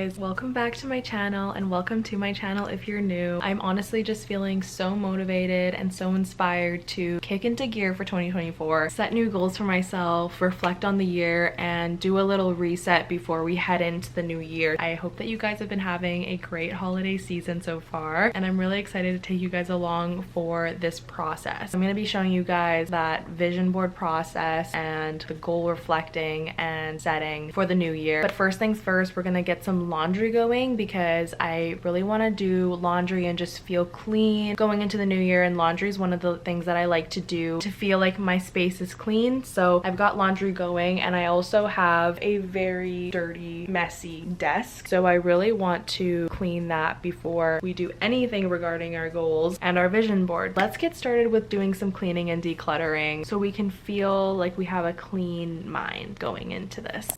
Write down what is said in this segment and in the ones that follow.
guys, welcome back to my channel and welcome to my channel if you're new. I'm honestly just feeling so motivated and so inspired to kick into gear for 2024, set new goals for myself, reflect on the year, and do a little reset before we head into the new year. I hope that you guys have been having a great holiday season so far, and I'm really excited to take you guys along for this process. I'm going to be showing you guys that vision board process and the goal reflecting and setting for the new year. But first things first, we're gonna get some laundry going because I really want to do laundry and just feel clean going into the new year, and laundry is one of the things that I like to do to feel like my space is clean. So I've got laundry going, and I also have a very dirty, messy desk, so I really want to clean that before we do anything regarding our goals and our vision board. Let's get started with doing some cleaning and decluttering so we can feel like we have a clean mind going into this.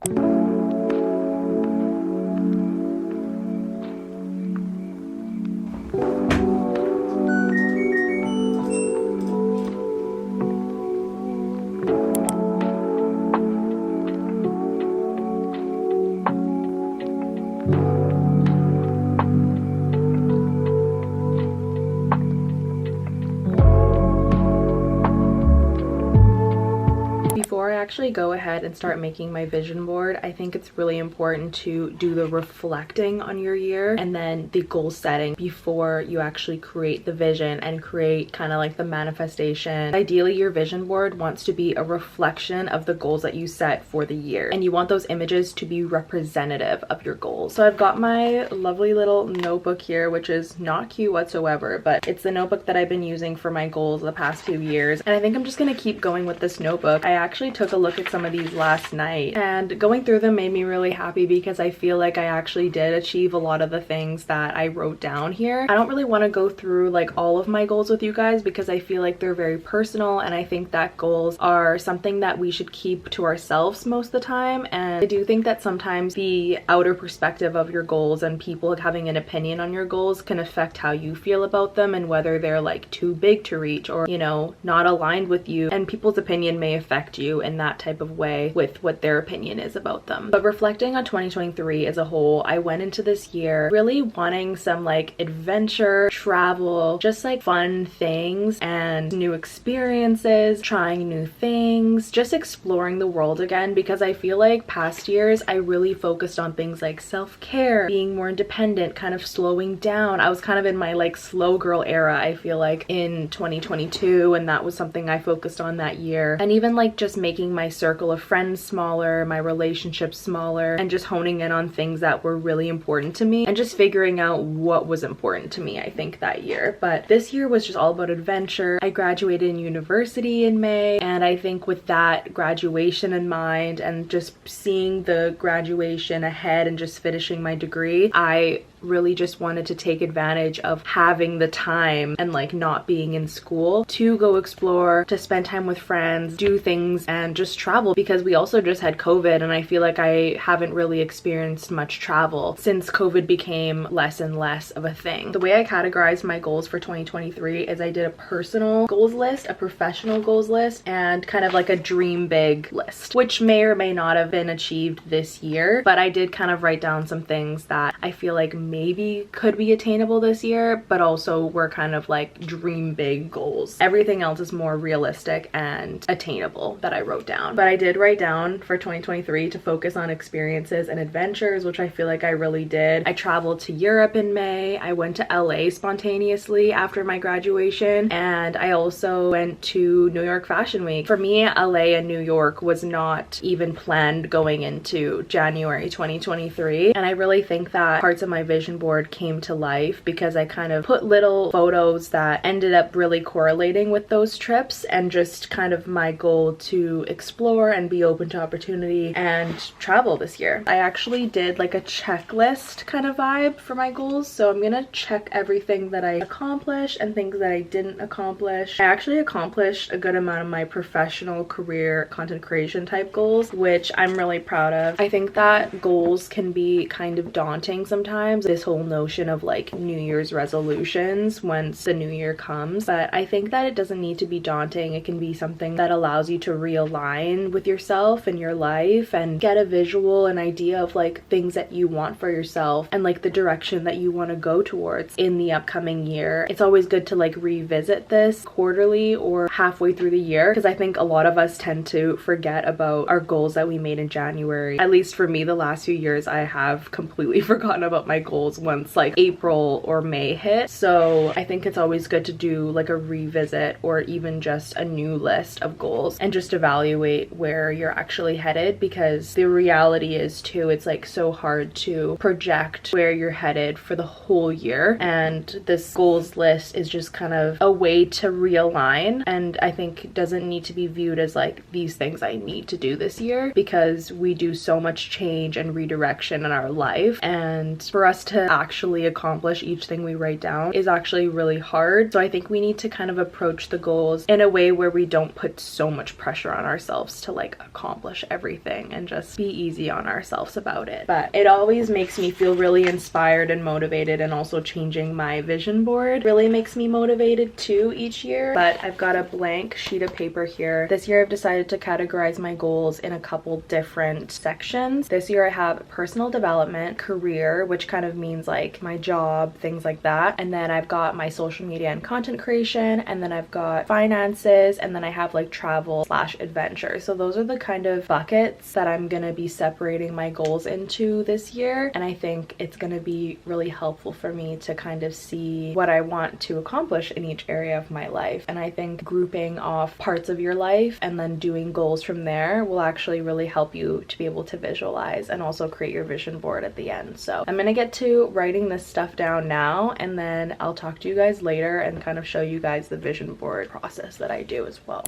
Before I actually go ahead and start making my vision board, I think it's really important to do the reflecting on your year and then the goal setting before you actually create the vision and create kind of like the manifestation. Ideally, your vision board wants to be a reflection of the goals that you set for the year, and you want those images to be representative of your goals. So I've got my lovely little notebook here, which is not cute whatsoever, but it's the notebook that I've been using for my goals the past few years, and I think I'm just gonna keep going with this notebook. I actually took a look at some of these last night, and going through them made me really happy because I feel like I actually did achieve a lot of the things that I wrote down here. I don't really want to go through like all of my goals with you guys because I feel like they're very personal, and I think that goals are something that we should keep to ourselves most of the time. And I do think that sometimes the outer perspective of your goals and people having an opinion on your goals can affect how you feel about them and whether they're like too big to reach or, you know, not aligned with you, and people's opinion may affect you in that type of way with what their opinion is about them. But reflecting on 2023 as a whole, I went into this year really wanting some like adventure, travel, just like fun things and new experiences, trying new things, just exploring the world again, because I feel like past years I really focused on things like self-care, being more independent, kind of slowing down. I was kind of in my like slow girl era, I feel like, in 2022, and that was something I focused on that year. And even like just making my circle of friends smaller, my relationships smaller, and just honing in on things that were really important to me and just figuring out what was important to me, I think, that year. But this year was just all about adventure. I graduated in university in May, and I think with that graduation in mind and just seeing the graduation ahead and just finishing my degree, I really just wanted to take advantage of having the time and like not being in school to go explore, to spend time with friends, do things, and just travel, because we also just had COVID, and I feel like I haven't really experienced much travel since COVID became less and less of a thing. The way I categorized my goals for 2023 is I did a personal goals list, a professional goals list, and kind of like a dream big list, which may or may not have been achieved this year, but I did kind of write down some things that I feel like maybe could be attainable this year, but also were kind of like dream big goals. Everything else is more realistic and attainable that I wrote down. But I did write down for 2023 to focus on experiences and adventures, which I feel like I really did. I traveled to Europe in May. I went to LA spontaneously after my graduation, and I also went to New York Fashion Week. For me, LA and New York was not even planned going into January 2023, and I really think that parts of my vision board came to life because I kind of put little photos that ended up really correlating with those trips, and just kind of my goal to explore and be open to opportunity and travel this year. I actually did like a checklist kind of vibe for my goals, so I'm gonna check everything that I accomplished and things that I didn't accomplish. I actually accomplished a good amount of my professional career content creation type goals, which I'm really proud of. I think that goals can be kind of daunting sometimes. this whole notion of like New Year's resolutions once the new year comes, but I think that it doesn't need to be daunting. It can be something that allows you to realign with yourself and your life and get a visual, an idea of like things that you want for yourself and like the direction that you want to go towards in the upcoming year. It's always good to like revisit this quarterly or halfway through the year, because I think a lot of us tend to forget about our goals that we made in January. At least for me, the last few years I have completely forgotten about my goals once like April or May hit. So I think it's always good to do like a revisit or even just a new list of goals and just evaluate where you're actually headed, because the reality is too, it's like so hard to project where you're headed for the whole year, and this goals list is just kind of a way to realign, and I think it doesn't need to be viewed as like these things I need to do this year, because we do so much change and redirection in our life, and for us to actually accomplish each thing we write down is actually really hard. So I think we need to kind of approach the goals in a way where we don't put so much pressure on ourselves to like accomplish everything, and just be easy on ourselves about it. But it always makes me feel really inspired and motivated, and also changing my vision board really makes me motivated too each year. But I've got a blank sheet of paper here. This year I've decided to categorize my goals in a couple different sections. This year I have personal development, career, which kind of means like my job, things like that, and then I've got my social media and content creation, and then I've got finances, and then I have like travel / adventure. So those are the kind of buckets that I'm gonna be separating my goals into this year, and I think it's gonna be really helpful for me to kind of see what I want to accomplish in each area of my life. And I think grouping off parts of your life and then doing goals from there will actually really help you to be able to visualize and also create your vision board at the end. So I'm gonna get to writing this stuff down now, and then I'll talk to you guys later and kind of show you guys the vision board process that I do as well.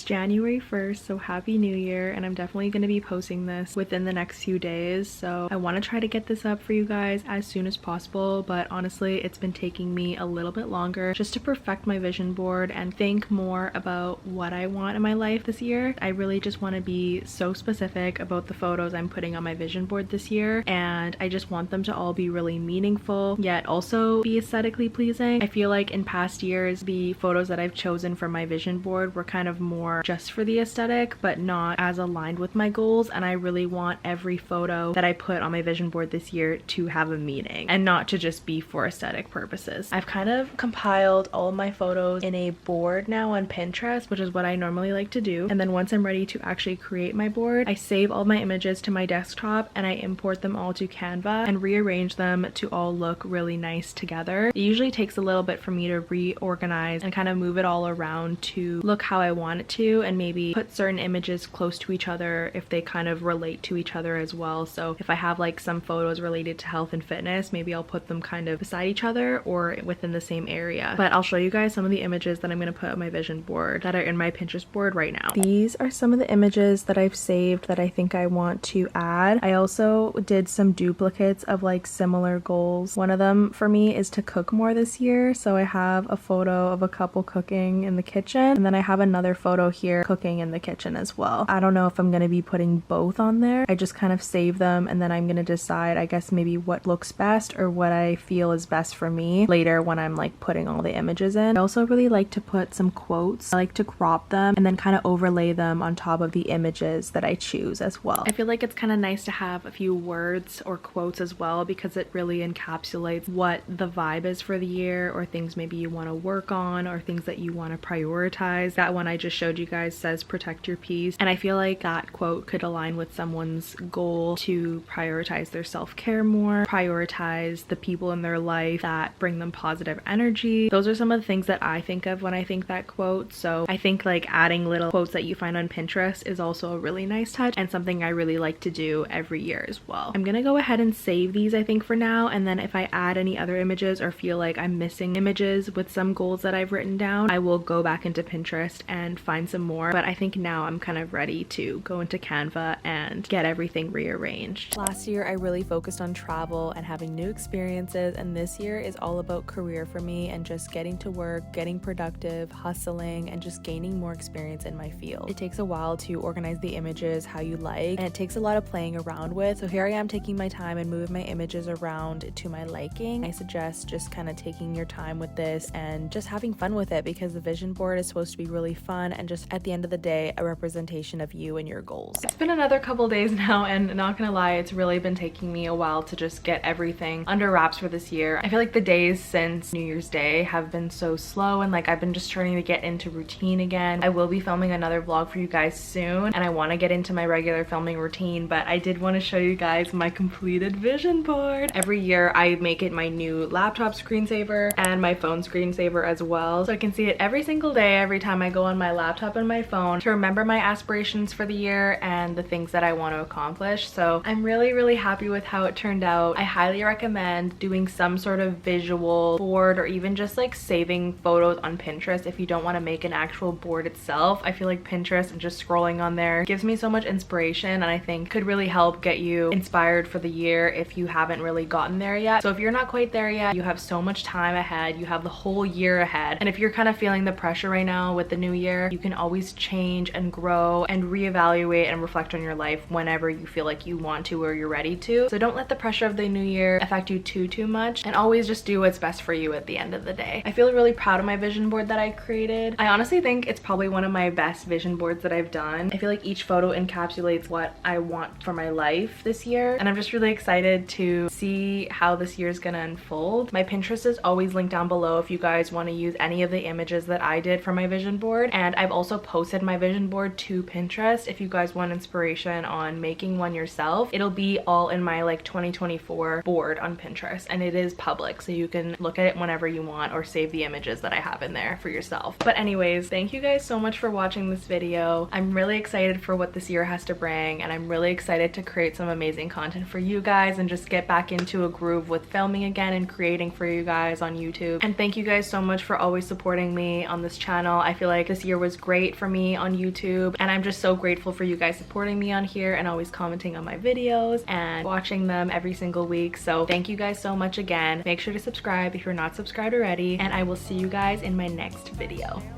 January 1st, so happy new year, and I'm definitely going to be posting this within the next few days, so I want to try to get this up for you guys as soon as possible. But honestly, it's been taking me a little bit longer just to perfect my vision board and think more about what I want in my life this year. I really just want to be so specific about the photos I'm putting on my vision board this year, and I just want them to all be really meaningful yet also be aesthetically pleasing. I feel like in past years the photos that I've chosen for my vision board were kind of more just for the aesthetic but not as aligned with my goals, and I really want every photo that I put on my vision board this year to have a meaning and not to just be for aesthetic purposes. I've kind of compiled all of my photos in a board now on Pinterest, which is what I normally like to do, and then once I'm ready to actually create my board, I save all my images to my desktop and I import them all to Canva and rearrange them to all look really nice together. It usually takes a little bit for me to reorganize and kind of move it all around to look how I want it to, and maybe put certain images close to each other if they kind of relate to each other as well. So if I have like some photos related to health and fitness, maybe I'll put them kind of beside each other or within the same area. But I'll show you guys some of the images that I'm going to put on my vision board that are in my Pinterest board right now. These are some of the images that I've saved that I think I want to add. I also did some duplicates of like similar goals. One of them for me is to cook more this year, so I have a photo of a couple cooking in the kitchen, and then I have another photo here cooking in the kitchen as well. I don't know if I'm going to be putting both on there. I just kind of save them, and then I'm going to decide, I guess, maybe what looks best or what I feel is best for me later when I'm like putting all the images in. I also really like to put some quotes. I like to crop them and then kind of overlay them on top of the images that I choose as well. I feel like it's kind of nice to have a few words or quotes as well, because it really encapsulates what the vibe is for the year, or things maybe you want to work on or things that you want to prioritize. That one I just showed you guys guys says protect your peace, and I feel like that quote could align with someone's goal to prioritize their self-care more, prioritize the people in their life that bring them positive energy. Those are some of the things that I think of when I think that quote. So I think like adding little quotes that you find on Pinterest is also a really nice touch and something I really like to do every year as well. I'm gonna go ahead and save these I think for now, and then if I add any other images or feel like I'm missing images with some goals that I've written down, I will go back into Pinterest and find some more. But I think now I'm kind of ready to go into Canva and get everything rearranged. Last year I really focused on travel and having new experiences, and this year is all about career for me and just getting to work, getting productive, hustling, and just gaining more experience in my field. It takes a while to organize the images how you like, and it takes a lot of playing around with. So here I am taking my time and moving my images around to my liking. I suggest just kind of taking your time with this and just having fun with it, because the vision board is supposed to be really fun and just at the end of the day a representation of you and your goals. It's been another couple days now, and not gonna lie, it's really been taking me a while to just get everything under wraps for this year. I feel like the days since New Year's Day have been so slow, and like I've been just trying to get into routine again. I will be filming another vlog for you guys soon, and I want to get into my regular filming routine, but I did want to show you guys my completed vision board. Every year I make it my new laptop screensaver and my phone screensaver as well, so I can see it every single day every time I go on my laptop and my phone to remember my aspirations for the year and the things that I want to accomplish. So I'm really happy with how it turned out. I highly recommend doing some sort of visual board, or even just like saving photos on Pinterest if you don't want to make an actual board itself. I feel like Pinterest and just scrolling on there gives me so much inspiration, and I think could really help get you inspired for the year if you haven't really gotten there yet. So if you're not quite there yet, you have so much time ahead. You have the whole year ahead, and if you're kind of feeling the pressure right now with the new year, you can always change and grow and reevaluate and reflect on your life whenever you feel like you want to or you're ready to. So don't let the pressure of the new year affect you too much, and always just do what's best for you at the end of the day. I feel really proud of my vision board that I created. I honestly think it's probably one of my best vision boards that I've done. I feel like each photo encapsulates what I want for my life this year, and I'm just really excited to see how this year is gonna unfold. My Pinterest is always linked down below if you guys want to use any of the images that I did for my vision board, and I've also posted my vision board to Pinterest if you guys want inspiration on making one yourself. It'll be all in my like 2024 board on Pinterest, and it is public, so you can look at it whenever you want or save the images that I have in there for yourself. But anyways, thank you guys so much for watching this video. I'm really excited for what this year has to bring, and I'm really excited to create some amazing content for you guys and just get back into a groove with filming again and creating for you guys on YouTube. And thank you guys so much for always supporting me on this channel. I feel like this year was great for me on YouTube, and I'm just so grateful for you guys supporting me on here and always commenting on my videos and watching them every single week. So thank you guys so much again. Make sure to subscribe if you're not subscribed already, and I will see you guys in my next video.